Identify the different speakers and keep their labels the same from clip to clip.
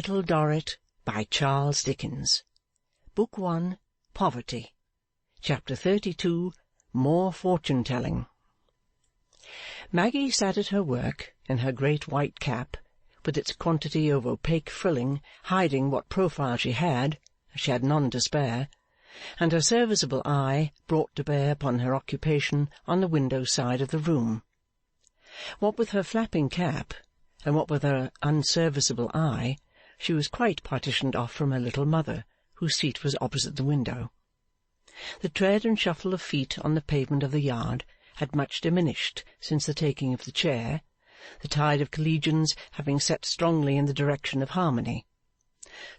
Speaker 1: Little Dorrit by Charles Dickens. Book 1, Poverty. Chapter 32, More Fortune-telling. Maggie sat at her work in her great white cap, with its quantity of opaque frilling hiding what profile she had none to spare, and her serviceable eye brought to bear upon her occupation on the window side of the room. What with her flapping cap, and what with her unserviceable eye, she was quite partitioned off from her little mother, whose seat was opposite the window. The tread and shuffle of feet on the pavement of the yard had much diminished since the taking of the chair, the tide of collegians having set strongly in the direction of harmony.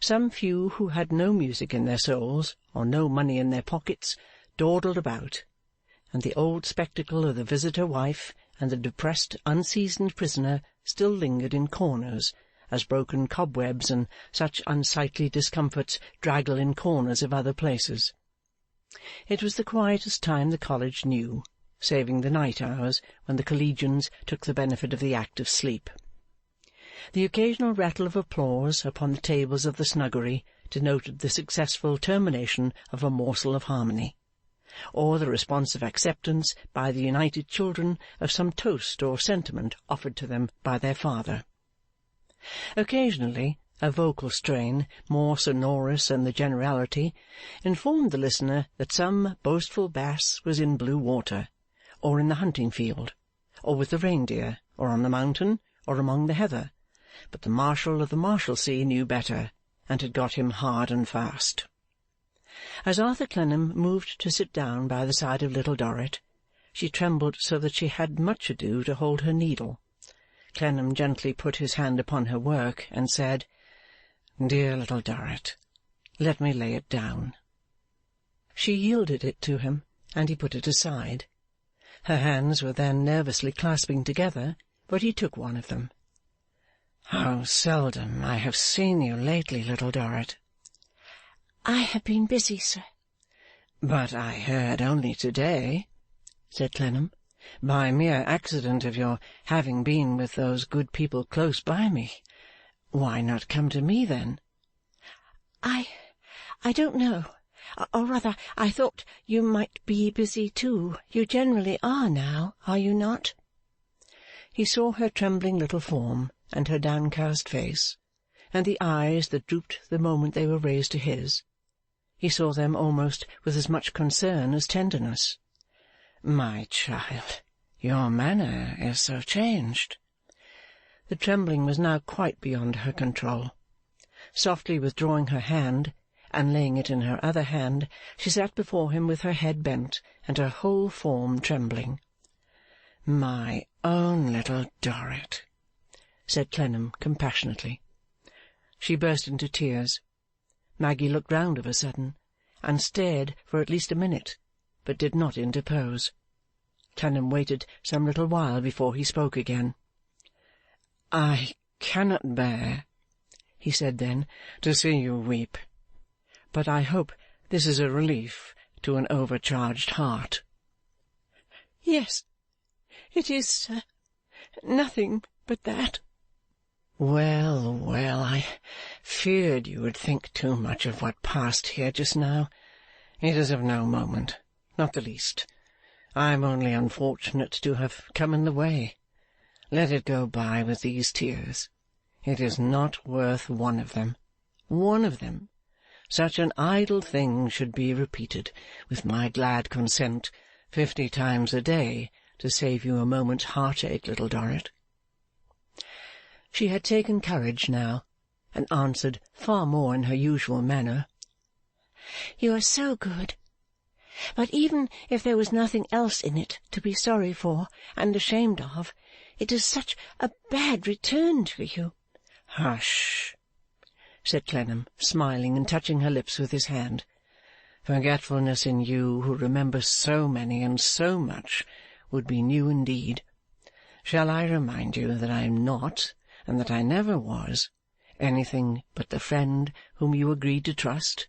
Speaker 1: Some few who had no music in their souls or no money in their pockets dawdled about, and the old spectacle of the visitor wife and the depressed unseasoned prisoner still lingered in corners, as broken cobwebs and such unsightly discomforts draggle in corners of other places. It was the quietest time the college knew, saving the night hours when the collegians took the benefit of the act of sleep. The occasional rattle of applause upon the tables of the snuggery denoted the successful termination of a morsel of harmony, or the responsive acceptance by the united children of some toast or sentiment offered to them by their father. Occasionally a vocal strain, more sonorous than the generality, informed the listener that some boastful bass was in blue water, or in the hunting field, or with the reindeer, or on the mountain, or among the heather, but the Marshal of the Marshalsea knew better, and had got him hard and fast. As Arthur Clennam moved to sit down by the side of Little Dorrit, she trembled so that she had much ado to hold her needle. Clennam gently put his hand upon her work, and said, "Dear Little Dorrit, let me lay it down." She yielded it to him, and he put it aside. Her hands were then nervously clasping together, but he took one of them. "How seldom I have seen you lately, Little Dorrit."
Speaker 2: "I have been busy, sir."
Speaker 1: "But I heard only to-day," said Clennam, "by mere accident of your having been with those good people close by me. Why not come to me, then?"
Speaker 2: I don't know. Or rather, I thought you might be busy too. You generally are now, are you not?"
Speaker 1: He saw her trembling little form, and her downcast face, and the eyes that drooped the moment they were raised to his. He saw them almost with as much concern as tenderness. "My child, your manner is so changed." The trembling was now quite beyond her control. Softly withdrawing her hand, and laying it in her other hand, she sat before him with her head bent and her whole form trembling. "My own Little Dorrit," said Clennam compassionately. She burst into tears. Maggie looked round of a sudden, and stared for at least a minute, but did not interpose. Clennam waited some little while before he spoke again. "I cannot bear," he said then, "to see you weep. But I hope this is a relief to an overcharged heart."
Speaker 2: "Yes, it is, sir. Nothing but that."
Speaker 1: "Well, well, I feared you would think too much of what passed here just now. It is of no moment, not the least. I am only unfortunate to have come in the way. Let it go by with these tears. It is not worth one of them. One of them. Such an idle thing should be repeated, with my glad consent, 50 times a day, to save you a moment's heartache, Little Dorrit." She had taken courage now, and answered far more in her usual manner.
Speaker 2: "You are so good. But even if there was nothing else in it to be sorry for and ashamed of, it is such a bad return to you."
Speaker 1: "Hush!" said Clennam, smiling and touching her lips with his hand. "Forgetfulness in you, who remember so many and so much, would be new indeed. Shall I remind you that I am not, and that I never was, anything but the friend whom you agreed to trust?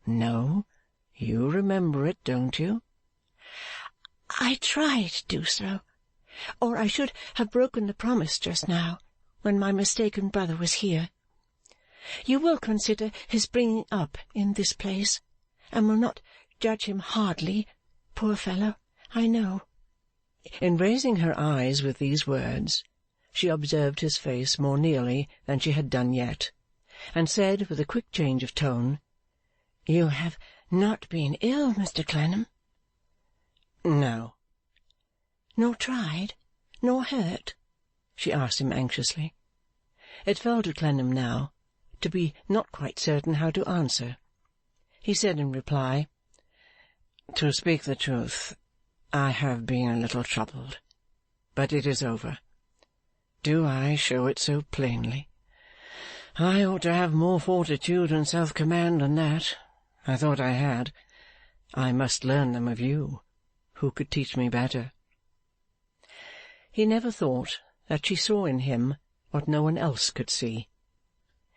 Speaker 1: No? You remember it, don't you?"
Speaker 2: "I try to do so, or I should have broken the promise just now, when my mistaken brother was here. You will consider his bringing up in this place, and will not judge him hardly, poor fellow, I know.'
Speaker 1: In raising her eyes with these words, she observed his face more nearly than she had done yet, and said with a quick change of tone,
Speaker 2: 'You have not been ill, Mr Clennam?'
Speaker 1: 'No.'
Speaker 2: 'Nor tried, nor hurt?' she asked him anxiously. It fell to Clennam now to be not quite certain how to answer. He said in reply,
Speaker 1: 'To speak the truth, I have been a little troubled, but it is over. Do I show it so plainly? I ought to have more fortitude and self-command than that. I thought I had. I must learn them of you. Who could teach me better?' He never thought that she saw in him what no one else could see.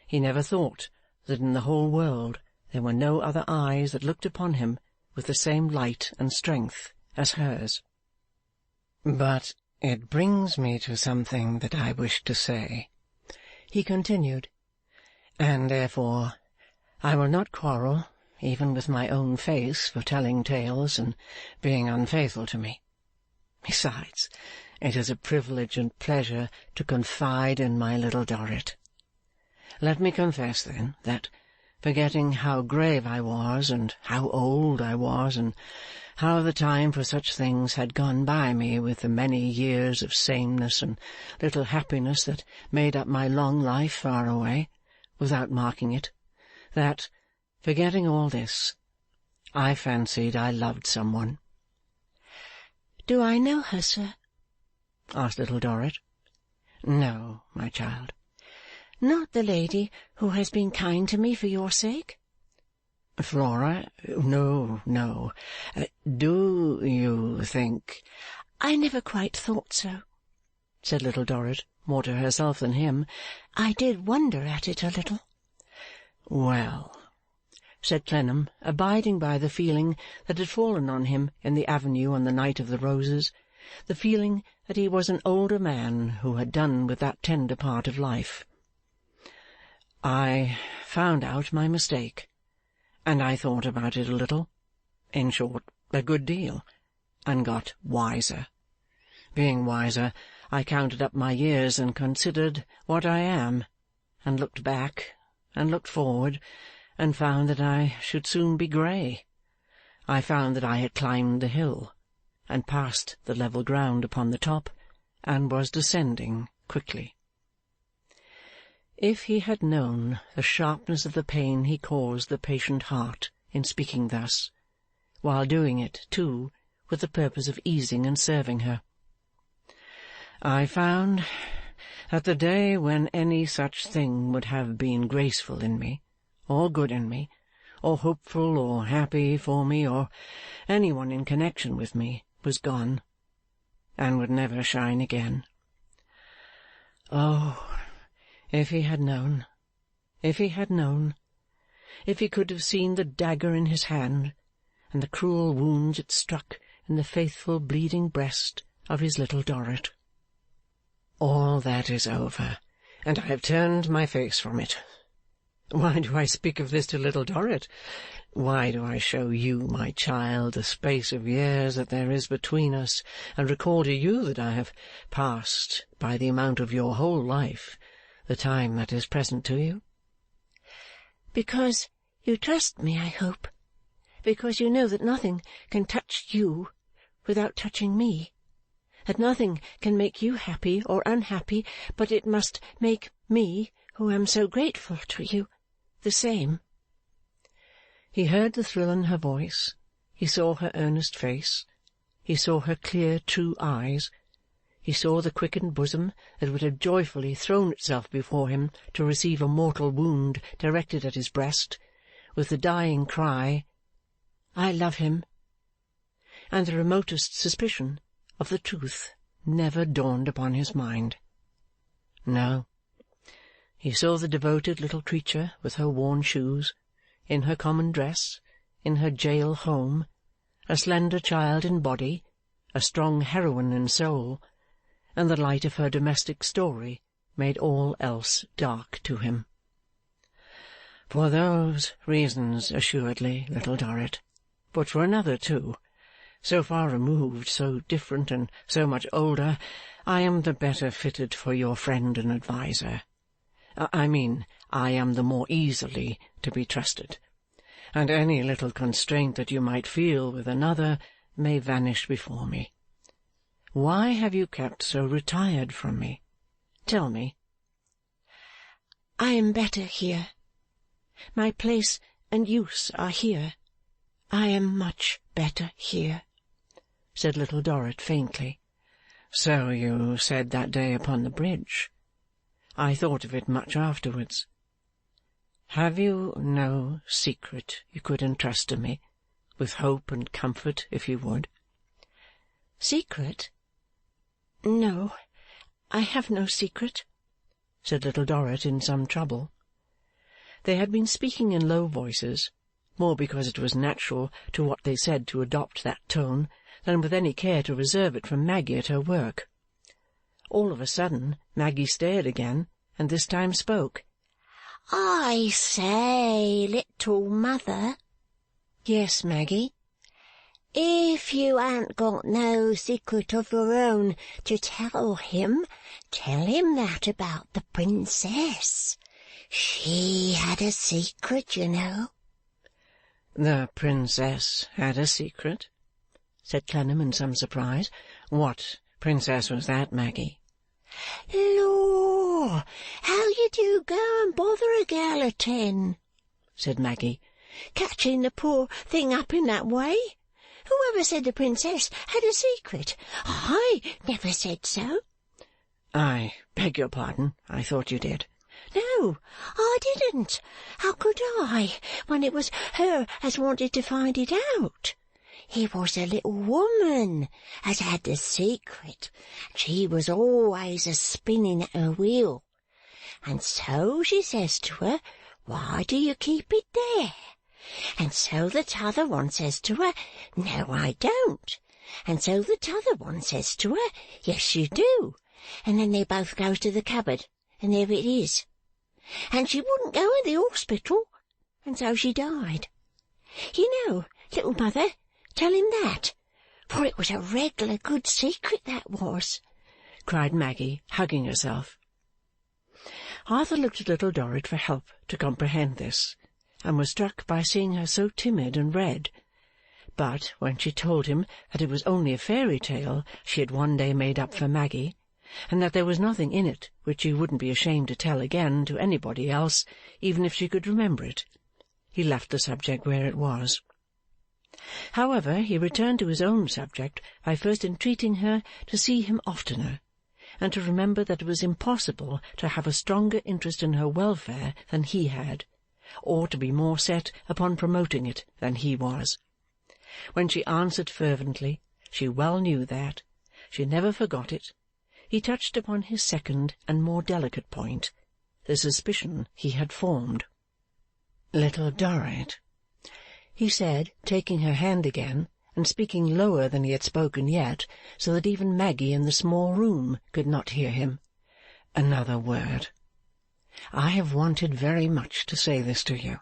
Speaker 1: He never thought that in the whole world there were no other eyes that looked upon him with the same light and strength as hers. 'But it brings me to something that I wish to say,' he continued, 'and therefore I will not quarrel even with my own face for telling tales and being unfaithful to me. Besides, it is a privilege and pleasure to confide in my Little Dorrit. Let me confess, then, that, forgetting how grave I was, and how old I was, and how the time for such things had gone by me with the many years of sameness and little happiness that made up my long life far away, without marking it, that, forgetting all this, I fancied I loved some one.'
Speaker 2: 'Do I know her, sir?'
Speaker 1: asked Little Dorrit. 'No, my child.'
Speaker 2: 'Not the lady who has been kind to me for your sake?'
Speaker 1: 'Flora? No, no. Do you think—'
Speaker 2: 'I never quite thought so,' said Little Dorrit, more to herself than him. 'I did wonder at it a little.'
Speaker 1: 'Well,' said Clennam, abiding by the feeling that had fallen on him in the avenue on the night of the roses, the feeling that he was an older man who had done with that tender part of life. 'I found out my mistake, and I thought about it a little, in short, a good deal, and got wiser. Being wiser, I counted up my years and considered what I am, and looked back, and looked forward, and found that I should soon be grey. I found that I had climbed the hill, and passed the level ground upon the top, and was descending quickly. If he had known the sharpness of the pain he caused the patient heart in speaking thus, while doing it, too, with the purpose of easing and serving her. I found that the day when any such thing would have been graceful in me, or good in me, or hopeful or happy for me, or any one in connection with me, was gone, and would never shine again. Oh, if he had known, if he had known, if he could have seen the dagger in his hand, and the cruel wounds it struck in the faithful bleeding breast of his Little Dorrit. All that is over, and I have turned my face from it. Why do I speak of this to Little Dorrit? Why do I show you, my child, the space of years that there is between us, and recall to you that I have passed, by the amount of your whole life, the time that is present to you?
Speaker 2: 'Because you trust me, I hope. Because you know that nothing can touch you without touching me. That nothing can make you happy or unhappy but it must make me, who am so grateful to you, the same.' He heard the thrill in her voice, he saw her earnest face, he saw her clear true eyes, he saw the quickened bosom that would have joyfully thrown itself before him to receive a mortal wound directed at his breast, with the dying cry, 'I love him!' and the remotest suspicion of the truth never dawned upon his mind. No. He saw the devoted little creature with her worn shoes, in her common dress, in her jail home, a slender child in body, a strong heroine in soul, and the light of her domestic story made all else dark to him.
Speaker 1: For those reasons, assuredly, Little Dorrit, but for another too. So far removed, so different, and so much older, I am the better fitted for your friend and adviser. I mean, I am the more easily to be trusted, and any little constraint that you might feel with another may vanish before me. Why have you kept so retired from me? Tell me.
Speaker 2: I am better here. My place and use are here. I am much better here, said Little Dorrit faintly.
Speaker 1: So you said that day upon the bridge. I thought of it much afterwards. Have you no secret you could entrust to me, with hope and comfort if you would?
Speaker 2: Secret? No, I have no secret, said Little Dorrit in some trouble. They had been speaking in low voices, more because it was natural to what they said to adopt that tone than with any care to reserve it from Maggy at her work. All of a sudden Maggy stared again, and this time spoke.
Speaker 3: I say, little mother.
Speaker 2: Yes, Maggy?
Speaker 3: If you ain't got no secret of your own to tell him that about the princess. She had a secret, you know.
Speaker 1: The princess had a secret? Said Clennam in some surprise. What princess was that, Maggy?
Speaker 3: Lor, how you do go and bother a girl at 10,
Speaker 1: said Maggy.
Speaker 3: Catching the poor thing up in that way. Whoever said the princess had a secret? I never said so.
Speaker 1: I beg your pardon. I thought you did.
Speaker 3: No, I didn't. How could I, when it was her as wanted to find it out? It was a little woman as had the secret, and she was always a-spinning at her wheel. And so she says to her, why do you keep it there? And so the t'other one says to her, no, I don't. And so the t'other one says to her, yes, you do. And then they both goes to the cupboard, and there it is. And she wouldn't go in the hospital, and so she died. You know, little mother, tell him that, for it was a reg'lar good secret, that was,
Speaker 1: cried Maggy, hugging herself. Arthur looked at Little Dorrit for help to comprehend this, and was struck by seeing her so timid and red. But when she told him that it was only a fairy tale she had one day made up for Maggy, and that there was nothing in it which she wouldn't be ashamed to tell again to anybody else, even if she could remember it, he left the subject where it was. However, he returned to his own subject by first entreating her to see him oftener, and to remember that it was impossible to have a stronger interest in her welfare than he had, or to be more set upon promoting it than he was. When she answered fervently, she well knew that. She never forgot it. He touched upon his second and more delicate point, the suspicion he had formed. Little Dorrit, he said, taking her hand again, and speaking lower than he had spoken yet, so that even Maggy in the small room could not hear him. Another word. I have wanted very much to say this to you.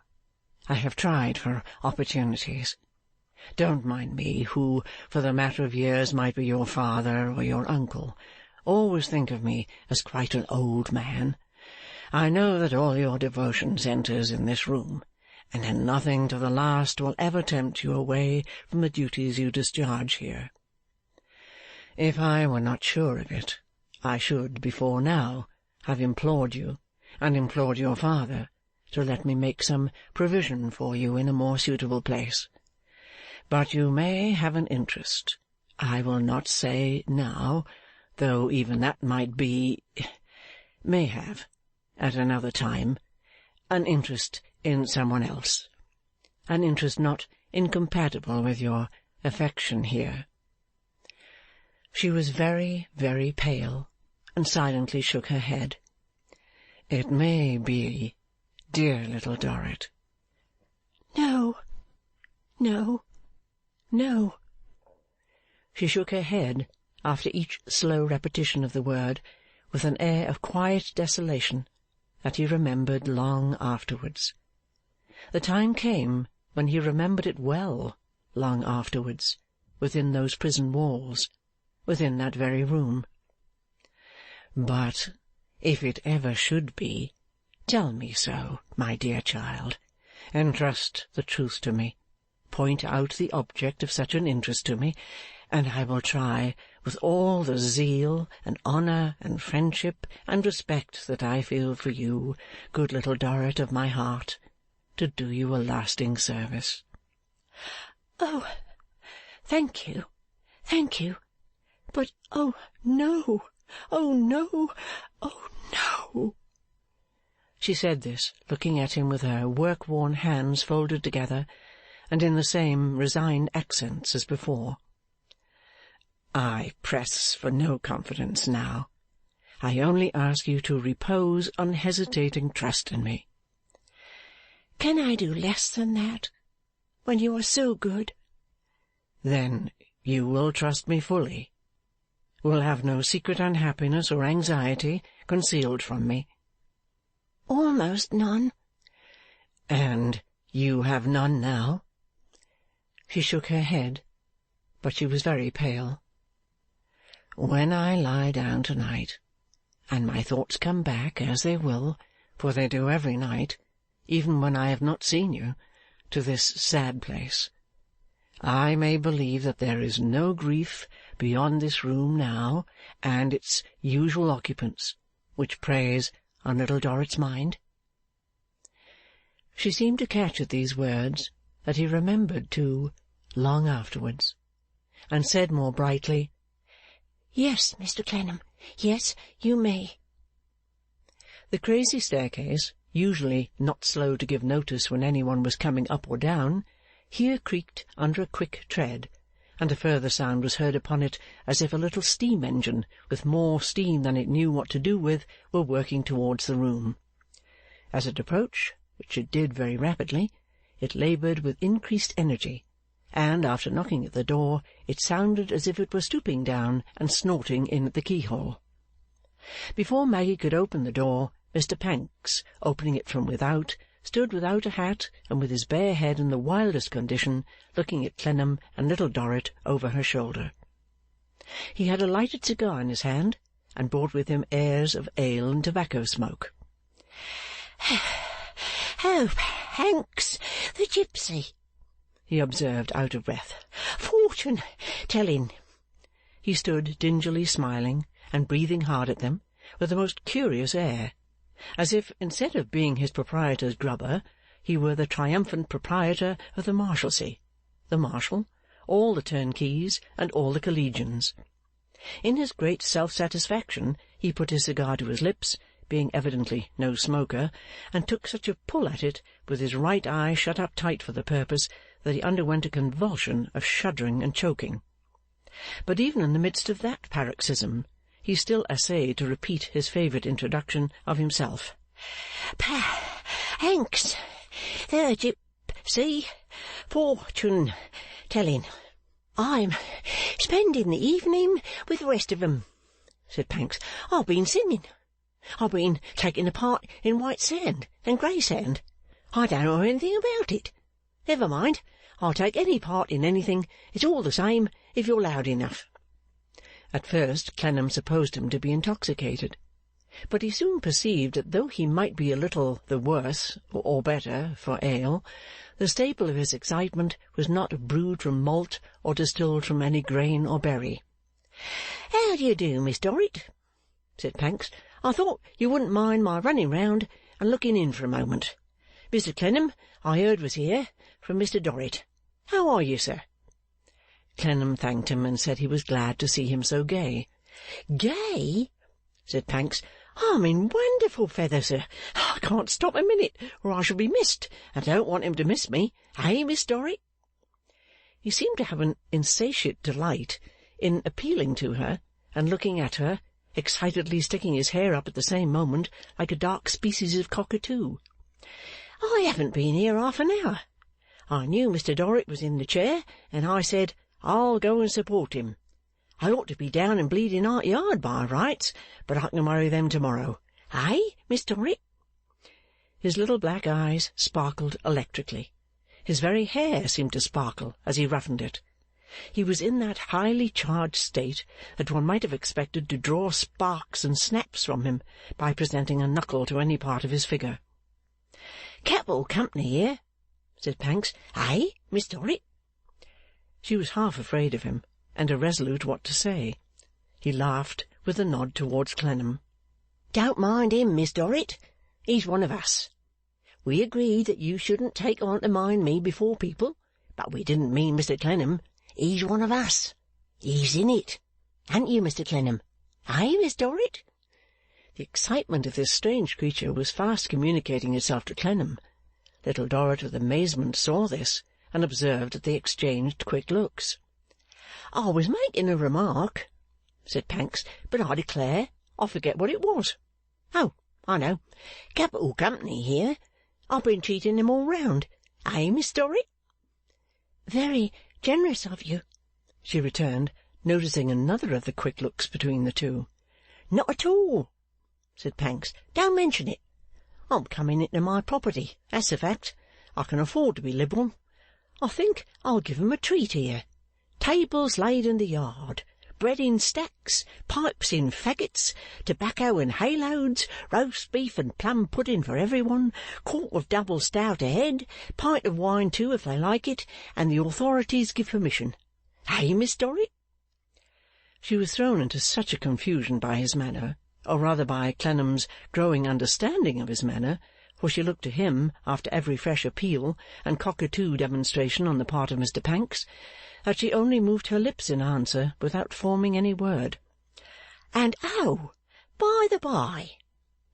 Speaker 1: I have tried for opportunities. Don't mind me, who, for the matter of years, might be your father or your uncle. Always think of me as quite an old man. I know that all your devotion centres in this room, and that nothing to the last will ever tempt you away from the duties you discharge here. If I were not sure of it, I should, before now, have implored you, and implored your father, to let me make some provision for you in a more suitable place. But you may have an interest, I will not say now, though even that may have, at another time, an interest in someone else, an interest not incompatible with your affection here. She was very, very pale, and silently shook her head. It may be, dear Little Dorrit.
Speaker 2: No, no, no.
Speaker 1: She shook her head after each slow repetition of the word, with an air of quiet desolation that he remembered long afterwards. The time came when he remembered it well, long afterwards, within those prison walls, within that very room. But if it ever should be, tell me so, my dear child. Entrust the truth to me. Point out the object of such an interest to me, and I will try, with all the zeal and honour and friendship and respect that I feel for you, good little Dorrit of my heart, to do you a lasting service.
Speaker 2: Oh, thank you, thank you. But, oh, no, oh, no, oh, no.
Speaker 1: She said this, looking at him with her work-worn hands folded together, and in the same resigned accents as before. I press for no confidence now. I only ask you to repose unhesitating trust in me.
Speaker 2: Can I do less than that, when you are so good?
Speaker 1: Then you will trust me fully, will have no secret unhappiness or anxiety concealed from me.
Speaker 2: Almost none.
Speaker 1: And you have none now? She shook her head, but she was very pale. When I lie down tonight, and my thoughts come back, as they will, for they do every night, even when I have not seen you, to this sad place, I may believe that there is no grief beyond this room now and its usual occupants which preys on little Dorrit's mind. She seemed to catch at these words that he remembered too, long afterwards, and said more brightly,
Speaker 2: Yes, Mr. Clennam, yes, you may.
Speaker 1: The crazy staircase, usually not slow to give notice when any one was coming up or down, here creaked under a quick tread, and a further sound was heard upon it as if a little steam-engine, with more steam than it knew what to do with, were working towards the room. As it approached, which it did very rapidly, it laboured with increased energy, and, after knocking at the door, it sounded as if it were stooping down and snorting in at the keyhole. Before Maggy could open the door, Mr. Pancks, opening it from without, stood without a hat and with his bare head in the wildest condition, looking at Clennam and Little Dorrit over her shoulder. He had a lighted cigar in his hand, and brought with him airs of ale and tobacco smoke.
Speaker 3: Oh, Pancks, the gipsy,
Speaker 1: he observed out of breath.
Speaker 3: Fortune-telling.
Speaker 1: He stood dingily smiling and breathing hard at them, with a most curious air, as if, instead of being his proprietor's grubber, he were the triumphant proprietor of the Marshalsea, the Marshal, all the turnkeys, and all the collegians. In his great self-satisfaction he put his cigar to his lips, being evidently no smoker, and took such a pull at it, with his right eye shut up tight for the purpose, that he underwent a convulsion of shuddering and choking. But even in the midst of that paroxysm, he still essayed to repeat his favourite introduction of himself.
Speaker 3: Pancks, the gipsy, fortune-telling. I'm spending the evening with the rest of 'em, said Pancks. I've been singing. I've been taking a part in white sand and grey sand. I don't know anything about it. Never mind, I'll take any part in anything. It's all the same if you're loud enough.
Speaker 1: At first Clennam supposed him to be intoxicated, but he soon perceived that though he might be a little the worse or better for ale, the staple of his excitement was not brewed from malt or distilled from any grain or berry.
Speaker 3: How do you do, Miss Dorrit? Said Pancks. I thought you wouldn't mind my running round and looking in for a moment. Mr. Clennam, I heard was here, from Mr. Dorrit. How are you, sir?
Speaker 1: Clennam thanked him and said he was glad to see him so gay.
Speaker 3: Gay? Said Pancks. I'm in wonderful feather, sir. I can't stop a minute, or I shall be missed, and I don't want him to miss me. Eh, Miss Dorrit?
Speaker 1: He seemed to have an insatiate delight in appealing to her and looking at her, excitedly sticking his hair up at the same moment like a dark species of cockatoo.
Speaker 3: I haven't been here half an hour. I knew Mr. Dorrit was in the chair, and I said, I'll go and support him. I ought to be down in Bleeding Heart Yard by rights, but I can worry them tomorrow. Eh, Miss Dorrit?
Speaker 1: His little black eyes sparkled electrically. His very hair seemed to sparkle as he roughened it. He was in that highly charged state that one might have expected to draw sparks and snaps from him by presenting a knuckle to any part of his figure.
Speaker 2: "Capital company here," said Pancks. "Eh, Miss Dorrit?"
Speaker 1: She was half afraid of him, and irresolute what to say. He laughed, with a nod towards Clennam.
Speaker 2: "Don't mind him, Miss Dorrit. He's one of us. We agreed that you shouldn't take on to mind me before people, but we didn't mean Mr Clennam. He's one of us. He's in it. Ain't you, Mr Clennam? Eh, Miss Dorrit?"
Speaker 1: The excitement of this strange creature was fast communicating itself to Clennam. Little Dorrit with amazement saw this, and observed that they exchanged quick looks.
Speaker 2: "I was making a remark," said Pancks, "but I declare I forget what it was. Oh, I know. Capital company here. I've been treating them all round. Eh, Miss Dorrit?"
Speaker 3: "Very generous of you,"
Speaker 1: she returned, noticing another of the quick looks between the two.
Speaker 2: "Not at all," said Pancks. "Don't mention it. I'm coming into my property, that's the fact. I can afford to be liberal. I think I'll give 'em a treat here. Tables laid in the yard, bread in stacks, pipes in faggots, tobacco in hayloads, roast beef and plum pudding for every one, quart of double stout ahead, pint of wine too if they like it, and the authorities give permission. Eh, Miss Dorrit?"
Speaker 1: She was thrown into such a confusion by his manner, or rather by Clennam's growing understanding of his manner, for she looked to him after every fresh appeal and cockatoo demonstration on the part of Mr Pancks, that she only moved her lips in answer without forming any word.
Speaker 2: "And oh, by the by,"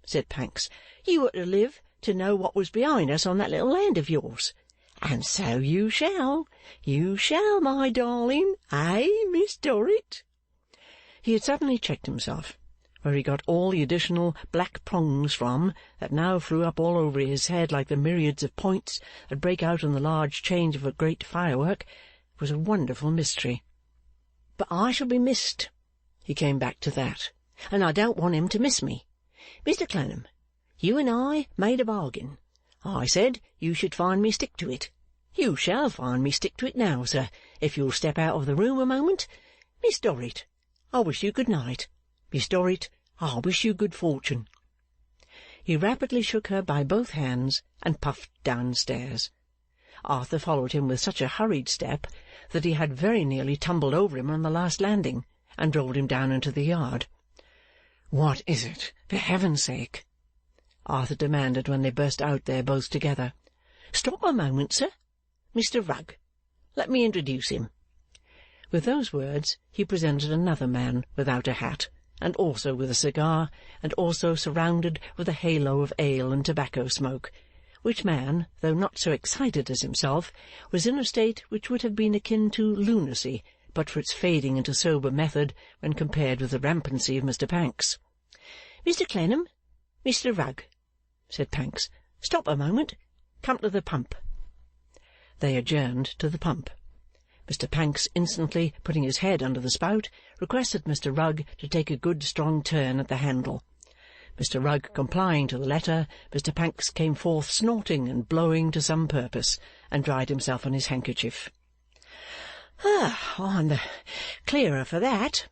Speaker 2: said Pancks, "you were to live to know what was behind us on that little land of yours. And so you shall, my darling, eh, Miss Dorrit?"
Speaker 1: He had suddenly checked himself, where he got all the additional black prongs from, that now flew up all over his head like the myriads of points that break out in the large change of a great firework, was a wonderful mystery.
Speaker 2: "But I shall be missed." He came back to that. "And I don't want him to miss me. Mr Clennam, you and I made a bargain. I said you should find me stick to it. You shall find me stick to it now, sir, if you'll step out of the room a moment. Miss Dorrit, I wish you good night. Miss Dorrit, I wish you good fortune."
Speaker 1: He rapidly shook her by both hands and puffed downstairs. Arthur followed him with such a hurried step that he had very nearly tumbled over him on the last landing, and rolled him down into the yard. "What is it, for heaven's sake?" Arthur demanded when they burst out there both together.
Speaker 2: "Stop a moment, sir. Mr Rugg. Let me introduce him."
Speaker 1: With those words he presented another man without a hat, and also with a cigar, and also surrounded with a halo of ale and tobacco smoke, which man, though not so excited as himself, was in a state which would have been akin to lunacy but for its fading into sober method when compared with the rampancy of Mr Pancks.
Speaker 2: "Mr Clennam, Mr Rugg," said Pancks. "Stop a moment. Come to the pump."
Speaker 1: They adjourned to the pump. Mr Pancks, instantly putting his head under the spout, requested Mr Rugg to take a good strong turn at the handle. Mr Rugg complying to the letter, Mr Pancks came forth snorting and blowing to some purpose, and dried himself on his handkerchief.
Speaker 2: "I'm the clearer for that,"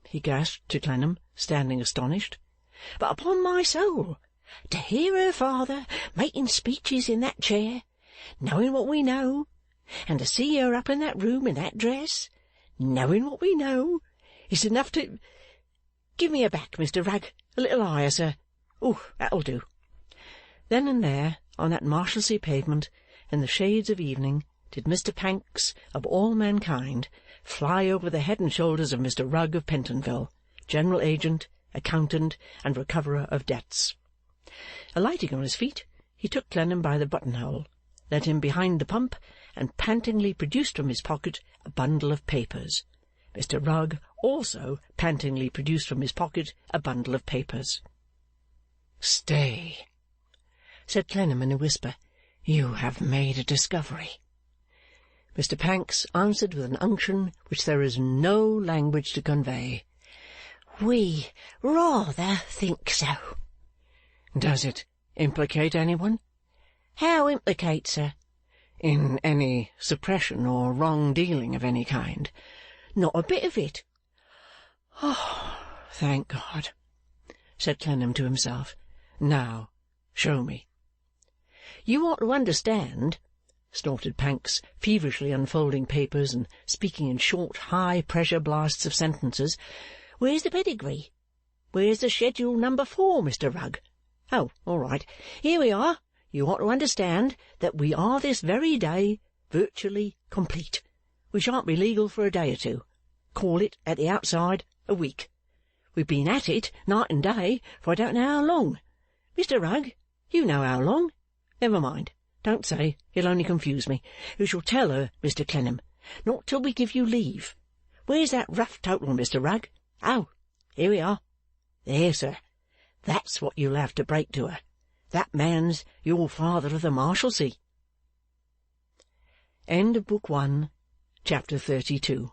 Speaker 1: he gasped to Clennam, standing astonished.
Speaker 2: "But upon my soul, to hear her father making speeches in that chair, knowing what we know, and to see her up in that room in that dress, knowing what we know, is enough to... Give me a back, Mr Rugg, a little higher, sir. That'll do."
Speaker 1: Then and there, on that Marshalsea pavement, in the shades of evening, did Mr Pancks, of all mankind, fly over the head and shoulders of Mr Rugg of Pentonville, general agent, accountant, and recoverer of debts. Alighting on his feet, he took Clennam by the buttonhole, led him behind the pump, and pantingly produced from his pocket a bundle of papers. Mr Rugg also pantingly produced from his pocket a bundle of papers. "Stay," said Clennam in a whisper. "You have made a discovery." Mr Pancks answered with an unction which there is no language to convey.
Speaker 3: "We rather think so."
Speaker 1: "Does it Implicate any one?
Speaker 2: How implicate, sir?
Speaker 1: In any suppression or wrong dealing of any kind?
Speaker 2: Not a bit of it.
Speaker 1: Oh, thank God, said Clennam to himself. Now, show me.
Speaker 2: You ought to understand, snorted Pancks, feverishly unfolding papers and speaking in short, high-pressure blasts of sentences. Where's the pedigree? Where's the schedule number 4, Mr. Rugg? Oh, all right. Here we are. You ought to understand that we are this very day virtually complete. We shan't be legal for a day or two. Call it, at the outside, a week. We've been at it night and day for I don't know how long. Mr. Rugg, you know how long. Never mind. Don't say. You'll only confuse me. You shall tell her, Mr. Clennam. Not till we give you leave. Where's that rough total, Mr. Rugg? Oh, here we are. There, sir. That's what you'll have to break to her. That man's your Father of the Marshalsea.
Speaker 1: End of Book 1, Chapter 32.